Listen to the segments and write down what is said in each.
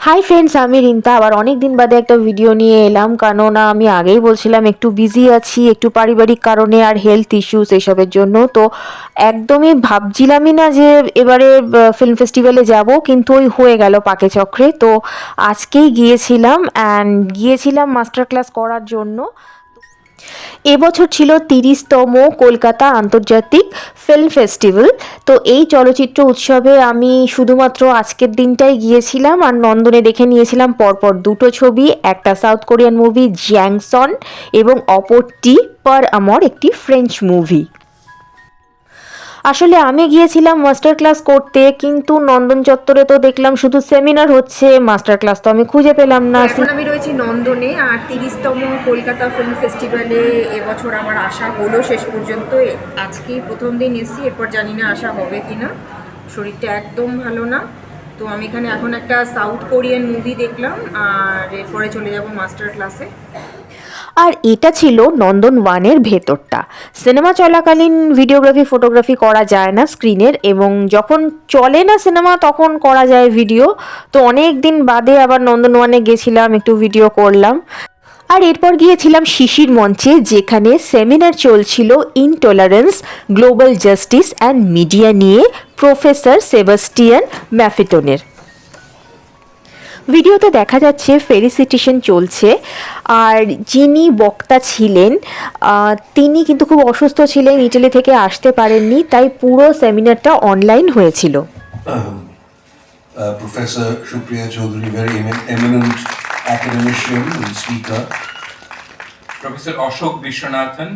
Hi friends, আমি রিন্তা আবার অনেক দিন বাদে একটা ভিডিও নিয়ে এলাম। কেননা আমি আগেই বলছিলাম একটু বিজি আছি, একটু পারিবারিক কারণে আর হেলথ ইস্যুস এসবের জন্য। তো একদমই ভাবছিলামই না যে এবারে ফিল্ম ফেস্টিভ্যালে যাব, কিন্তু ওই হয়ে গেল পাকে চক্রে। তো আজকেই গিয়েছিলাম গিয়েছিলাম মাস্টার ক্লাস করার জন্য। এবছর ছিল 30তম কলকাতা আন্তর্জাতিক ফিল্ম ফেস্টিভ্যাল। তো এই চলচ্চিত্র উৎসবে আমি শুধুমাত্র আজকের দিনটাই গিয়েছিলাম আর নন্দনে দেখে নিয়েছিলাম পরপর দুটো ছবি, একটা সাউথ কোরিয়ান মুভি জ্যাংসন এবং অপরটি পর আমর, একটি ফ্রেঞ্চ মুভি। আসলে আমি গিয়েছিলাম মাস্টার ক্লাস করতে, কিন্তু নন্দন চত্বরে তো দেখলাম শুধু সেমিনার হচ্ছে, মাস্টার ক্লাস তো আমি খুঁজে পেলাম না। এখন আমি রয়েছি নন্দনে, আর 30তম কলকাতা ফিল্ম ফেস্টিভ্যালে এবছর আমার আসা হলো শেষ পর্যন্ত। আজকেই প্রথম দিন এসেছি, এরপর জানি না আসা হবে কি না। শরীরটা একদম ভালো না। তো আমি এখানে এখন একটা সাউথ কোরিয়ান মুভি দেখলাম, আর এরপরে চলে যাব মাস্টার ক্লাসে। আর এটা ছিল নন্দন ওয়ানের ভেতরটা। সিনেমা চলাকালীন ভিডিওগ্রাফি ফটোগ্রাফি করা যায় না স্ক্রিনের, এবং যখন চলে না সিনেমা তখন করা যায় ভিডিও। তো অনেক দিন বাদে আবার নন্দন ওয়ানে গেছিলাম, একটু ভিডিও করলাম। আর এরপর গিয়েছিলাম শিশির মঞ্চে, যেখানে সেমিনার চলছিল intolerance, global justice and media নিয়ে প্রফেসর সেবাস্টিয়ান ম্যাফিটনের। ভিডিওতে দেখা যাচ্ছে ফেলিসিটেশন চলছে, আর যিনি বক্তা ছিলেন তিনি কিন্তু খুব অসুস্থ ছিলেন, ইটালি থেকে আসতে পারেননি, তাই পুরো সেমিনারটা অনলাইন হয়েছিল। Professor Supriya Chaudhary, very eminent academician and speaker. Professor Ashok Vishwanathan,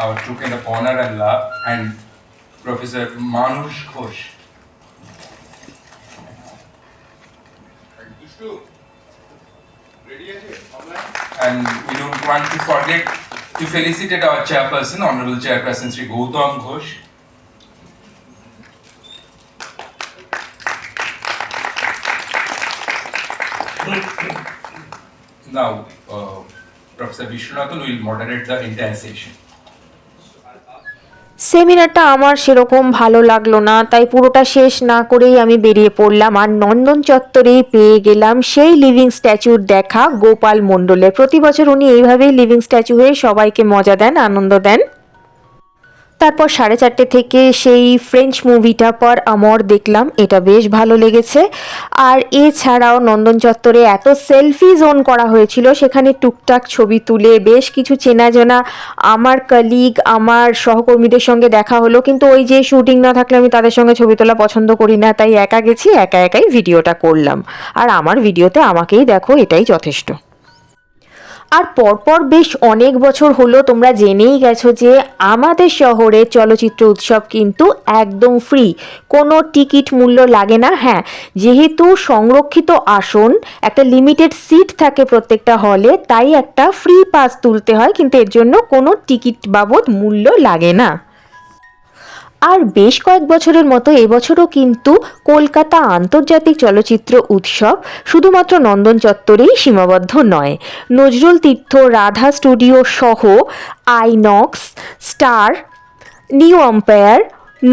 our token of honor and love, and Professor Manush Ghosh. And we don't want to forget to felicitate our chairperson, Honorable Chairperson Sri Gautam Ghosh. Now, Professor Vishwanathan will moderate the entire session. সেমিনারটা আমার সেরকম ভালো লাগলো না, তাই পুরোটা শেষ না করেই আমি বেরিয়ে পড়লাম। আর নন্দন চত্বরেই পেয়ে গেলাম সেই লিভিং স্ট্যাচুর দেখা গোপাল মণ্ডলের। প্রতি বছর উনি এইভাবেই লিভিং স্ট্যাচু হয়ে সবাইকে মজা দেন, আনন্দ দেন। তারপর 4:30 থেকে সেই ফ্রেঞ্চ মুভিটা পর আমর দেখলাম, এটা বেশ ভালো লেগেছে। আর এছাড়াও নন্দন চত্বরে এত সেলফি জোন করা হয়েছিল, সেখানে টুকটাক ছবি তুলে বেশ কিছু চেনা জানা আমার কলিগ, আমার সহকর্মীদের সঙ্গে দেখা হলো। কিন্তু ওই যে শুটিং না থাকলে আমি তাদের সঙ্গে ছবি তোলা পছন্দ করি না, তাই একা গেছি, একা একাই ভিডিওটা করলাম। আর আমার ভিডিওতে আমাকেই দেখো, এটাই যথেষ্ট। আর পরপর বেশ অনেক বছর হলো তোমরা জেনেই গেছো যে আমাদের শহরে চলচ্চিত্র উৎসব কিন্তু একদম ফ্রি, কোনো টিকিট মূল্য লাগে না। হ্যাঁ, যেহেতু সংরক্ষিত আসন, একটা লিমিটেড সিট থাকে প্রত্যেকটা হলে, তাই একটা ফ্রি পাস তুলতে হয়, কিন্তু এর জন্য কোনো টিকিট বাবদ মূল্য লাগে না। আর বেশ কয়েক বছরের মতো এবছরও কিন্তু কলকাতা আন্তর্জাতিক চলচ্চিত্র উৎসব শুধুমাত্র নন্দন চত্বরেই সীমাবদ্ধ নয়। নজরুল তীর্থ, রাধা স্টুডিও সহ INOX, Star, New Empire,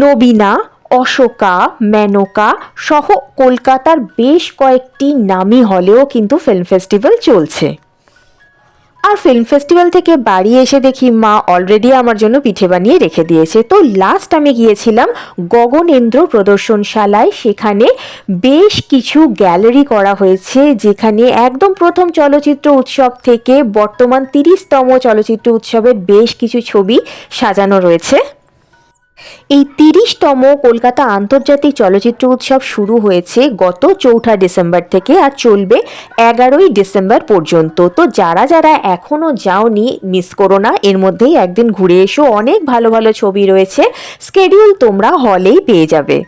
Nabina, Ashoka, Menaka সহ কলকাতার বেশ কয়েকটি নামী হলেও কিন্তু ফিল্ম ফেস্টিভ্যাল চলছে। আর ফিল্ম ফেস্টিভ্যাল থেকে বাড়ি এসে দেখি মা অলরেডি আমার জন্য পিঠে বানিয়ে রেখে দিয়েছে। তো লাস্ট আমি গিয়েছিলাম গগনেন্দ্র প্রদর্শনশালায়, সেখানে বেশ কিছু গ্যালারি করা হয়েছে, যেখানে একদম প্রথম চলচ্চিত্র উৎসব থেকে বর্তমান 30তম চলচ্চিত্র উৎসবের বেশ কিছু ছবি সাজানো রয়েছে। এই 30তম কলকাতা আন্তর্জাতিক চলচ্চিত্র উৎসব শুরু হয়েছে গত 4 ডিসেম্বর থেকে আর চলবে 11 ডিসেম্বর পর্যন্ত। তো যারা যারা এখনও যাওনি, মিস করো না, এর মধ্যেই একদিন ঘুরে এসো। অনেক ভালো ভালো ছবি রয়েছে, স্কেডিউল তোমরা হলেই পেয়ে যাবে।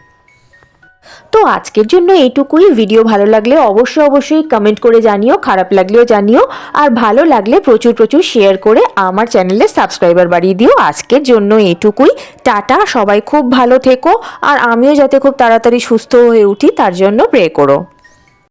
তো আজকের জন্য এইটুকুই। ভিডিও ভালো লাগলে অবশ্যই কমেন্ট করে জানিও, খারাপ লাগলেও জানিও, আর ভালো লাগলে প্রচুর শেয়ার করে আমার চ্যানেলে সাবস্ক্রাইবার বাড়িয়ে দিও। আজকের জন্য এইটুকুই, টাটা। সবাই খুব ভালো থেকো, আর আমিও যাতে খুব তাড়াতাড়ি সুস্থ হয়ে উঠি তার জন্য প্রে করো।